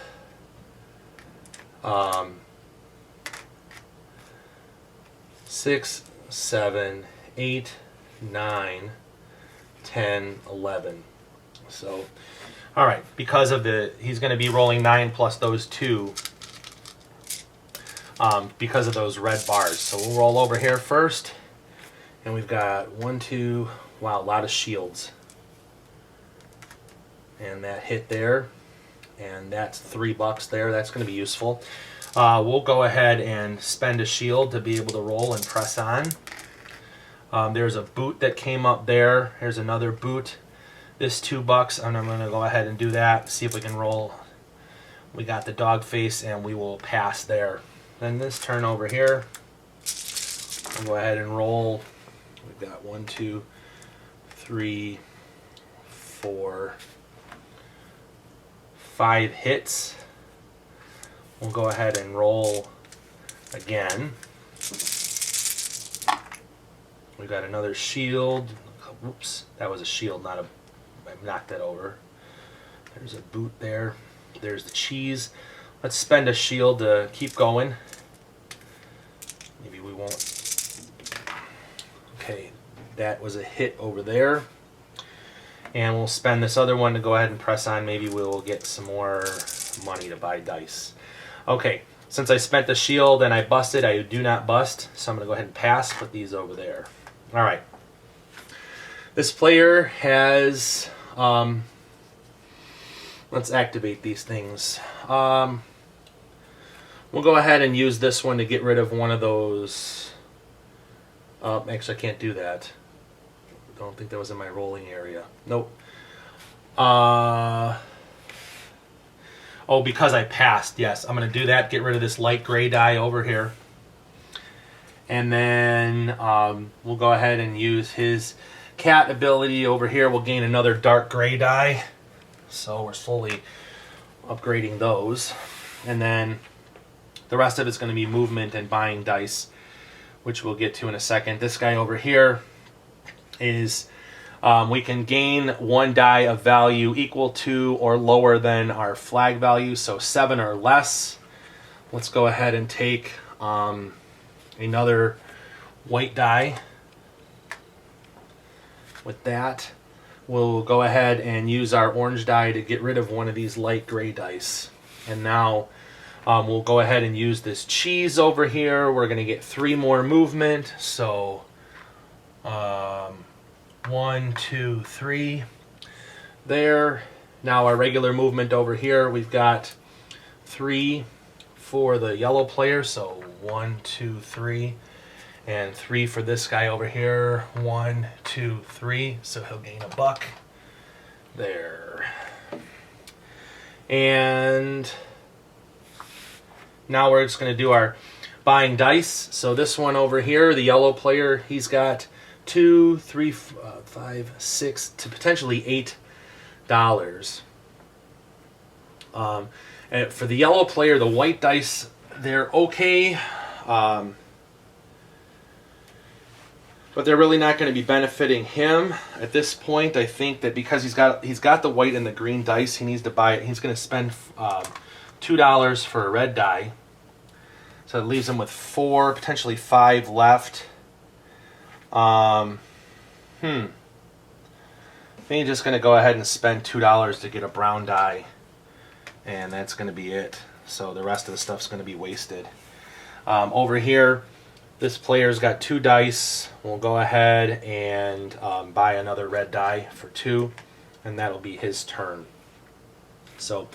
6, 7, 8, 9, 10, 11. So, all right, because of he's going to be rolling 9 plus those 2 because of those red bars. So we'll roll over here first, and we've got 1, 2, wow, a lot of shields. And that hit there, and that's $3 there. That's going to be useful. We'll go ahead and spend a shield to be able to roll and press on. There's a boot that came up there. Here's another boot. This $2, and I'm going to go ahead and do that. See if we can roll. We got the dog face, and we will pass there. Then this turn over here, we'll go ahead and roll. We've got 1, 2, 3, 4, 5 hits. We'll go ahead and roll again. We got another shield. Oops, that was a shield, not a. I knocked that over. There's a boot there. There's the cheese. Let's spend a shield to keep going. Maybe we won't. Okay, that was a hit over there. And we'll spend this other one to go ahead and press on. Maybe we'll get some more money to buy dice. Okay, since I spent the shield and I busted, I do not bust. So I'm going to go ahead and pass, put these over there. All right. This player has, let's activate these things. We'll go ahead and use this one to get rid of one of those. Actually, I can't do that. I don't think that was in my rolling area. Nope. Oh, because I passed. Yes, I'm going to do that. Get rid of this light gray die over here. And then we'll go ahead and use his cat ability over here. We'll gain another dark gray die. So we're slowly upgrading those. And then the rest of it's going to be movement and buying dice, which we'll get to in a second. This guy over here is we can gain 1 die of value equal to or lower than our flag value, so 7 or less. Let's go ahead and take another white die. With that, we'll go ahead and use our orange die to get rid of one of these light gray dice. And now we'll go ahead and use this cheese over here. We're going to get 3 more movement, so 1, 2, 3 there. Now our regular movement over here, we've got 3 for the yellow player, so 1, 2, 3, and 3 for this guy over here. 1, 2, 3, so he'll gain $1 there. And now we're just going to do our buying dice. So this one over here, the yellow player, he's got 2, 3, 5, 6 to potentially $8. And for the yellow player, the white dice, they're okay. but they're really not going to be benefiting him at this point. I think that because he's got the white and the green dice, he needs to buy it. He's going to spend $2 for a red die, so it leaves him with 4, potentially 5 left. I think he's just going to go ahead and spend $2 to get a brown die, and that's going to be it. So the rest of the stuff's going to be wasted. Over here, this player's got 2 dice. We'll go ahead and buy another red die for 2, and that'll be his turn. So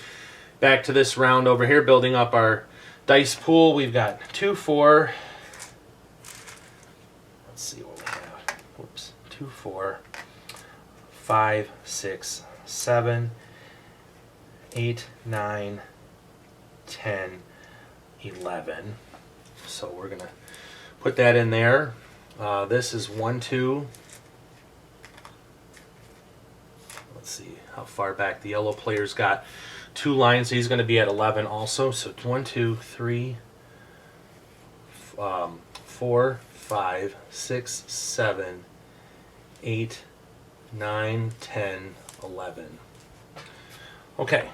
back to this round over here, building up our dice pool. We've got 2, 4. Let's see what we have. Whoops. 2, 4, 5, 6, 7, 8, 9, 10, 11. So we're going to put that in there. This is 1, 2. Let's see how far back the yellow player's got 2 lines. So he's going to be at 11 also. So 1, 2, 3, 4, 5, 6, 7, 8, 9, 10, 11. Okay.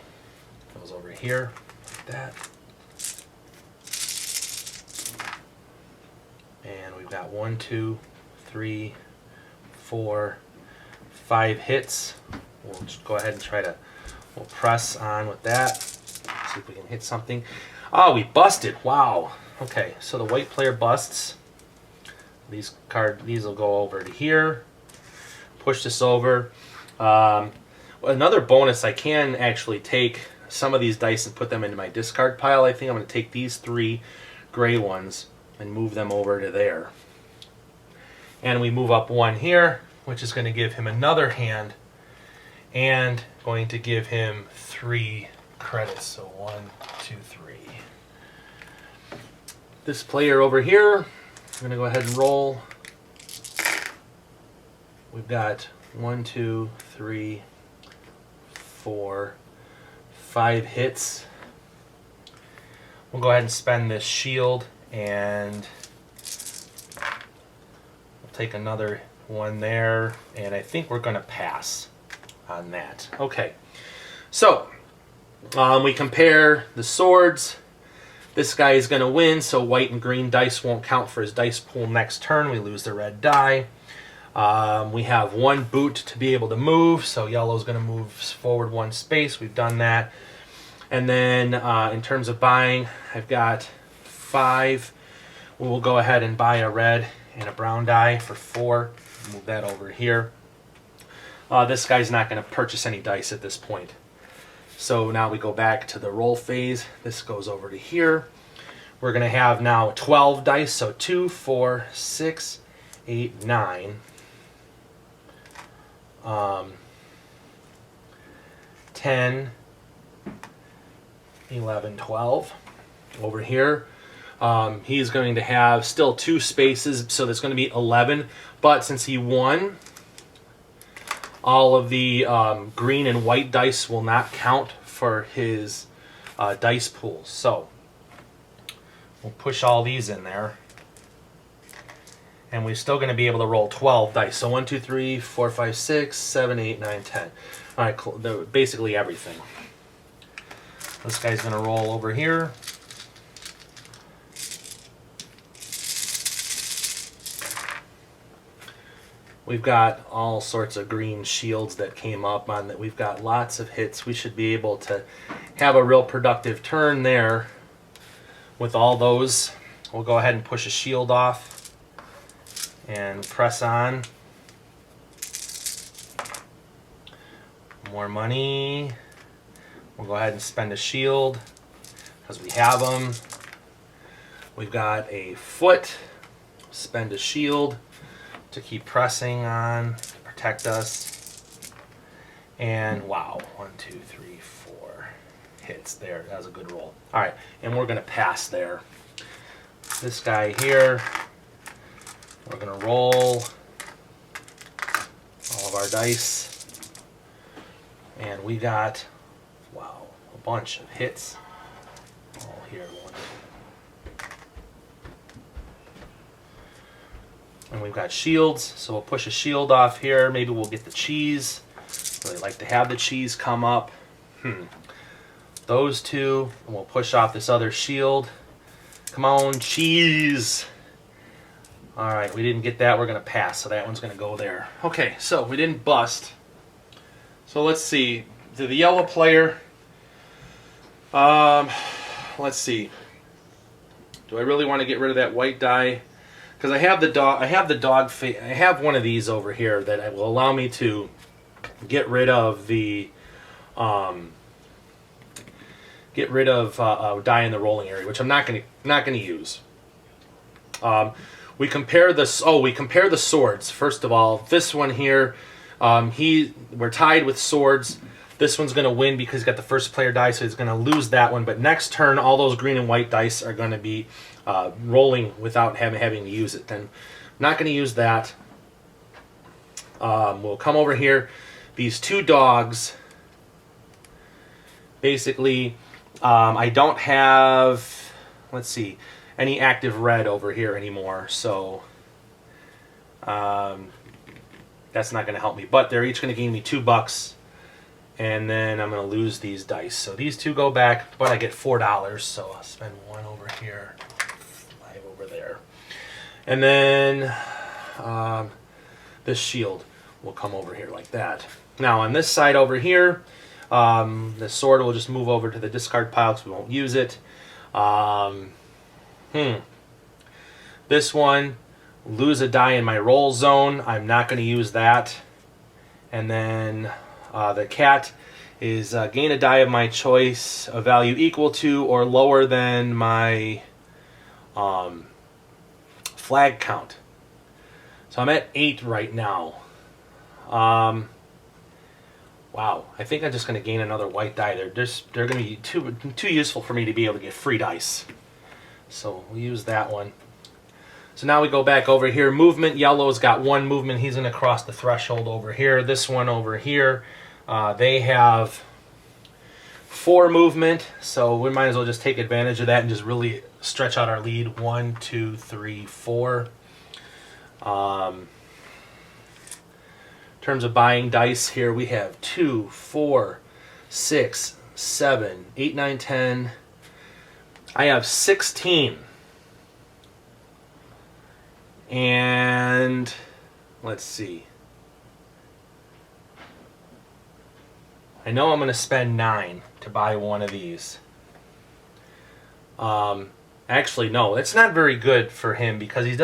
Goes over here like that. And we've got 1, 2, 3, 4, 5 hits. We'll just go ahead and we'll press on with that. See if we can hit something. Oh, we busted. Wow. Okay, so the white player busts. These will go over to here. Push this over. Another bonus, I can actually take some of these dice and put them into my discard pile. I think I'm going to take these 3 gray ones and move them over to there. And we move up 1 here, which is going to give him another hand and going to give him 3 credits. So 1, 2, 3. This player over here, I'm going to go ahead and roll. We've got 1, 2, 3, 4, 5 hits. We'll go ahead and spend this shield, and we'll take another one there, and I think we're going to pass on that. Okay, so we compare the swords. This guy is going to win, so white and green dice won't count for his dice pool next turn. We lose the red die. We have 1 boot to be able to move, so yellow's going to move forward 1 space. We've done that. And then in terms of buying, I've got 5. We will go ahead and buy a red and a brown die for 4. Move that over here. This guy's not going to purchase any dice at this point. So now we go back to the roll phase. This goes over to here. We're going to have now 12 dice, so 2, 4, 6, 8, 9. 10, 11, 12. Over here, he's going to have still 2 spaces, so there's going to be 11. But since he won, all of the green and white dice will not count for his dice pool. So we'll push all these in there. And we're still going to be able to roll 12 dice. So 1, 2, 3, 4, 5, 6, 7, 8, 9, 10. All right, basically everything. This guy's going to roll over here. We've got all sorts of green shields that came up on that. We've got lots of hits. We should be able to have a real productive turn there with all those. We'll go ahead and push a shield off and press on. More money. We'll go ahead and spend a shield because we have them. We've got a foot. Spend a shield to keep pressing on to protect us. And wow, 1, 2, 3, 4 hits there. That was a good roll. All right, and we're going to pass there. This guy here, we're going to roll all of our dice. And we got, wow, a bunch of hits. All here. And we've got shields, so we'll push a shield off here. Maybe we'll get the cheese. Really like to have the cheese come up. Those two, and we'll push off this other shield. Come on, cheese. All right, we didn't get that. We're going to pass, so that one's going to go there. Okay, so we didn't bust. So let's see. To the yellow player, let's see. Do I really want to get rid of that white die? Because I have the dog. I have one of these over here that will allow me to get rid of the die in the rolling area, which I'm not gonna use. We compare the swords. First of all, this one here, we're tied with swords. This one's going to win because he's got the first player die, so he's going to lose that one. But next turn, all those green and white dice are going to be rolling without having to use it. Then I'm not going to use that. We'll come over here. These two dogs, basically, I don't have, let's see, any active red over here anymore. So that's not going to help me. But they're each going to gain me $2. And then I'm going to lose these dice. So these two go back, but I get $4. So I'll spend 1 over here, 5 over there. And then this shield will come over here like that. Now on this side over here, the sword will just move over to the discard pile because we won't use it. This one, lose a die in my roll zone. I'm not going to use that. And then the cat is gain a die of my choice, a value equal to or lower than my flag count. So I'm at 8 right now. Wow, I think I'm just going to gain another white die. They're going to be too useful for me to be able to get free dice. So we'll use that one. So now we go back over here. Movement, yellow's got 1 movement. He's going to cross the threshold over here. This one over here, they have 4 movement. So we might as well just take advantage of that and just really stretch out our lead. 1, 2, 3, 4. In terms of buying dice here, we have 2, 4, 6, 7, 8, 9, 10. I have 16. And let's see. I know I'm going to spend 9 to buy one of these. Actually, no, it's not very good for him because he's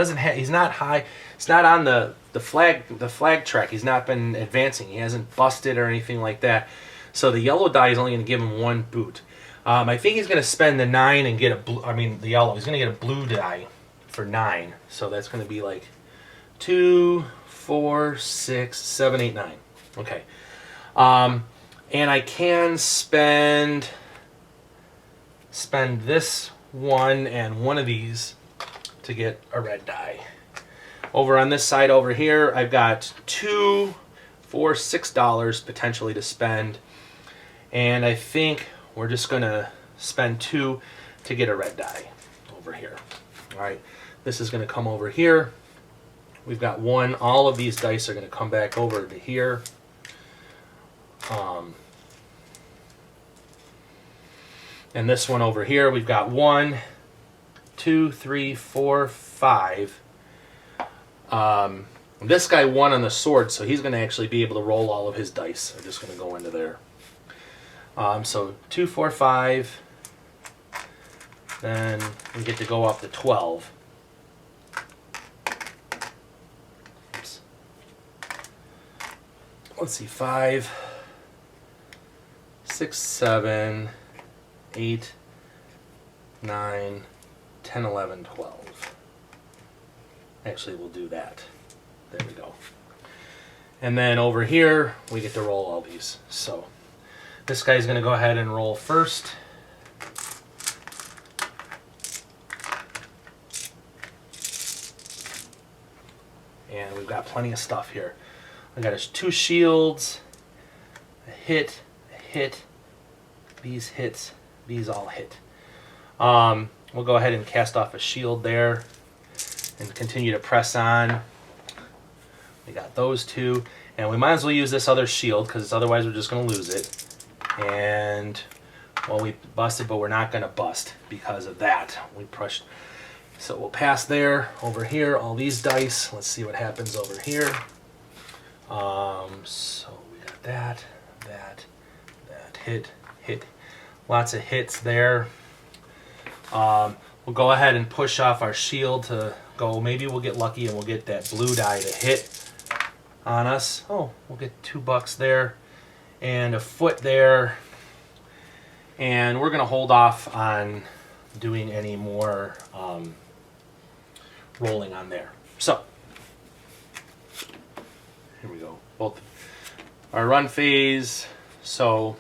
not high. It's not on the flag track. He's not been advancing. He hasn't busted or anything like that. So the yellow die is only going to give him 1 boot. I think he's going to spend the 9 and get the yellow. He's going to get a blue die for 9. So that's going to be like 2, 4, 6, 7, 8, 9. Okay. And I can spend this one and one of these to get a red die. Over on this side over here, I've got 2 for $6 potentially to spend. And I think we're just going to spend 2 to get a red die over here. All right, this is going to come over here. We've got 1. All of these dice are going to come back over to here. And this one over here, we've got 1, 2, 3, 4, 5. This guy won on the sword, so he's going to actually be able to roll all of his dice. I'm just going to go into there. So 2, 4, 5. Then we get to go up to 12. Oops. Let's see, 5, 6, 7, 8, 9, 10, 11, 12. Actually, we'll do that. There we go. And then over here, we get to roll all these. So this guy's going to go ahead and roll first. And we've got plenty of stuff here. I got 2 shields, a hit, these hits, these all hit. We'll go ahead and cast off a shield there and continue to press on. We got those two, and we might as well use this other shield because otherwise we're just going to lose it. And well, we busted, but we're not going to bust because of that. We pushed. So we'll pass there, over here, all these dice. Let's see what happens over here. So we got that, hit. Lots of hits there. We'll go ahead and push off our shield to go. Maybe we'll get lucky and we'll get that blue die to hit on us. Oh, we'll get $2 there and a foot there. And we're going to hold off on doing any more rolling on there. So, here we go. Both our run phase. So,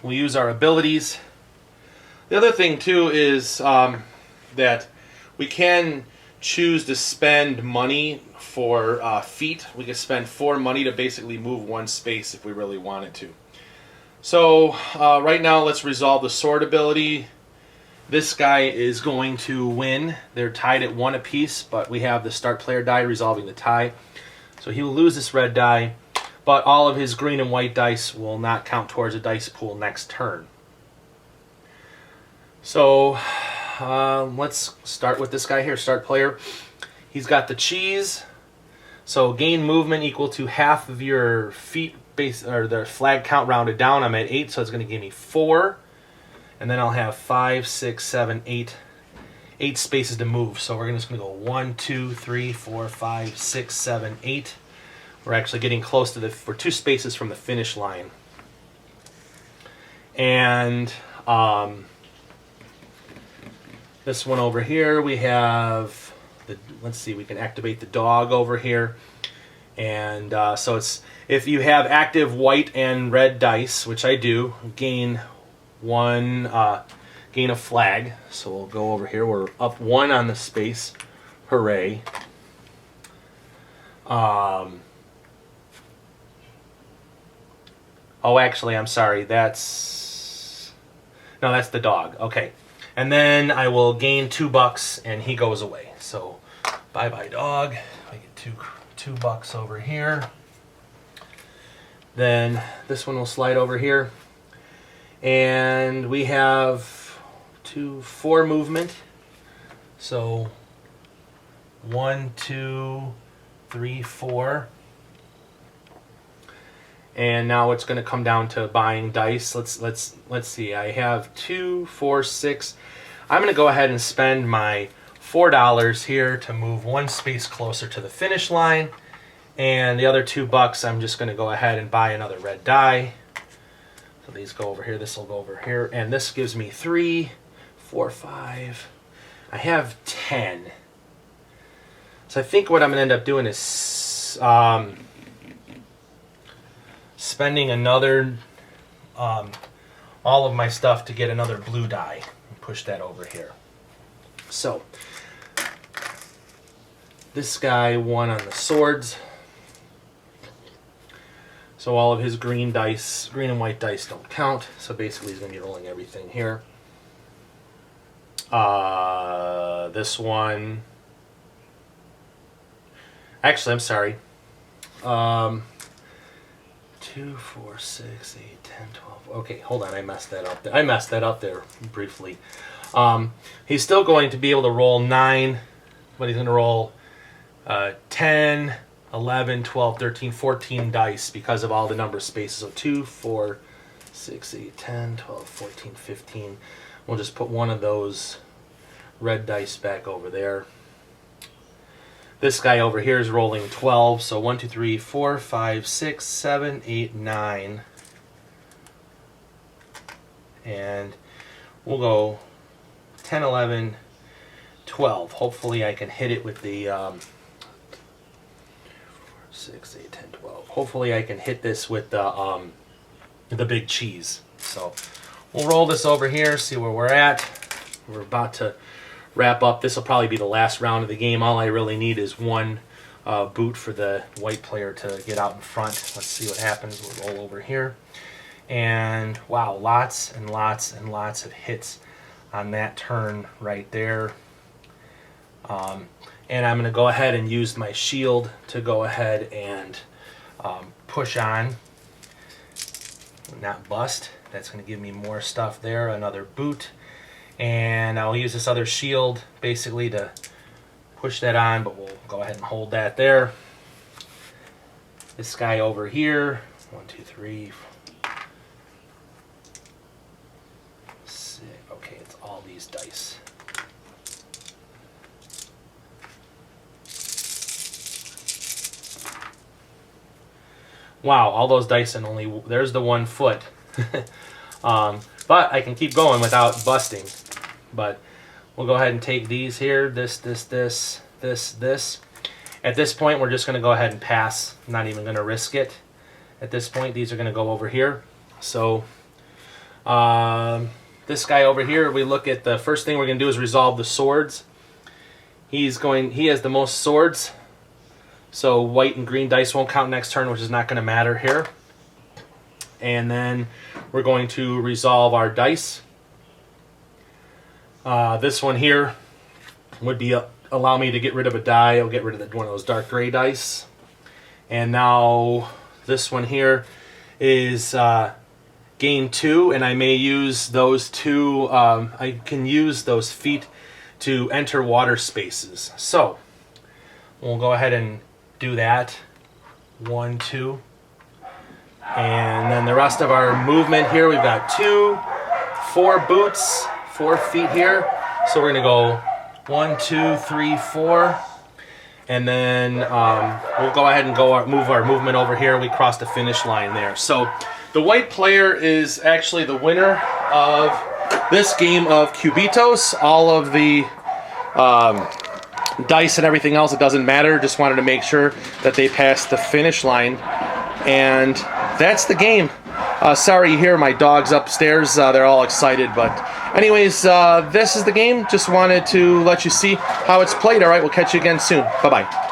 we'll use our abilities. The other thing, too, is that we can choose to spend money for feet. We can spend 4 money to basically move 1 space if we really wanted to. So right now, let's resolve the sword ability. This guy is going to win. They're tied at 1 apiece, but we have the start player die resolving the tie. So he will lose this red die, but all of his green and white dice will not count towards a dice pool next turn. So let's start with this guy here, start player. He's got the cheese. So gain movement equal to half of your feet base, or the flag count rounded down. I'm at 8, so it's going to give me 4. And then I'll have 5, 6, 7, 8. 8 spaces to move. So we're just going to go 1, 2, 3, 4, 5, 6, 7, 8. We're actually getting close to we're 2 spaces from the finish line. And this one over here, we have let's see, we can activate the dog over here. And so it's, if you have active white and red dice, which I do, gain a flag. So we'll go over here. We're up 1 on the space. Hooray. Oh, actually, I'm sorry. That's the dog. Okay. And then I will gain $2 and he goes away. So bye-bye dog. I get $2 over here. Then this one will slide over here. And we have 4 movement. So 1, 2, 3, 4. And now it's going to come down to buying dice. Let's see. I have 2, 4, 6. I'm going to go ahead and spend my $4 here to move 1 space closer to the finish line. And the other $2, I'm just going to go ahead and buy another red die. So these go over here. This will go over here. And this gives me 3, 4, 5. I have 10. So I think what I'm going to end up doing is spending another, all of my stuff to get another blue die. And push that over here. So, this guy won on the swords. So all of his green and white dice don't count. So basically he's going to be rolling everything here. This one... Actually, I'm sorry. 2, 4, 6, 8, 10, 12. Okay, hold on. I messed that up there briefly. He's still going to be able to roll 9, but he's going to roll 10, 11, 12, 13, 14 dice because of all the number of spaces. So 2, 4, 6, 8, 10, 12, 14, 15. We'll just put one of those red dice back over there. This guy over here is rolling 12. So 1, 2, 3, 4, 5, 6, 7, 8, 9. And we'll go 10, 11, 12. Hopefully I can hit it with the 6, 8, 10, 12. Hopefully I can hit this with the big cheese. So we'll roll this over here, see where we're at. We're about to wrap up. This will probably be the last round of the game. All I really need is 1 boot for the white player to get out in front. Let's see what happens. We'll roll over here. And wow, lots and lots and lots of hits on that turn right there. And I'm going to go ahead and use my shield to go ahead and push on, not bust. That's going to give me more stuff there, another boot. And I'll use this other shield basically to push that on, but we'll go ahead and hold that there. This guy over here, 1, 2, 3, 6. Okay, it's all these dice. Wow, all those dice and only there's the 1 foot. But I can keep going without busting. But we'll go ahead and take these here, this. At this point, we're just going to go ahead and pass. I'm not even going to risk it. At this point, these are going to go over here. So this guy over here, we look at the first thing we're going to do is resolve the swords. He has the most swords. So white and green dice won't count next turn, which is not going to matter here. And then we're going to resolve our dice. This one here would be allow me to get rid of a die. I'll get rid of one of those dark gray dice. And now this one here is gain 2, and I may use those 2. I can use those feet to enter water spaces. So we'll go ahead and do that. 1, 2. And then the rest of our movement here, we've got 2, 4 boots, 4 feet here. So we're going to go 1, 2, 3, 4. And then we'll go ahead and move our movement over here. We cross the finish line there. So the white player is actually the winner of this game of Cubitos. All of the dice and everything else, it doesn't matter. Just wanted to make sure that they passed the finish line. And that's the game. Sorry you hear my dogs upstairs. They're all excited. But anyways, this is the game. Just wanted to let you see how it's played. All right, we'll catch you again soon. Bye-bye.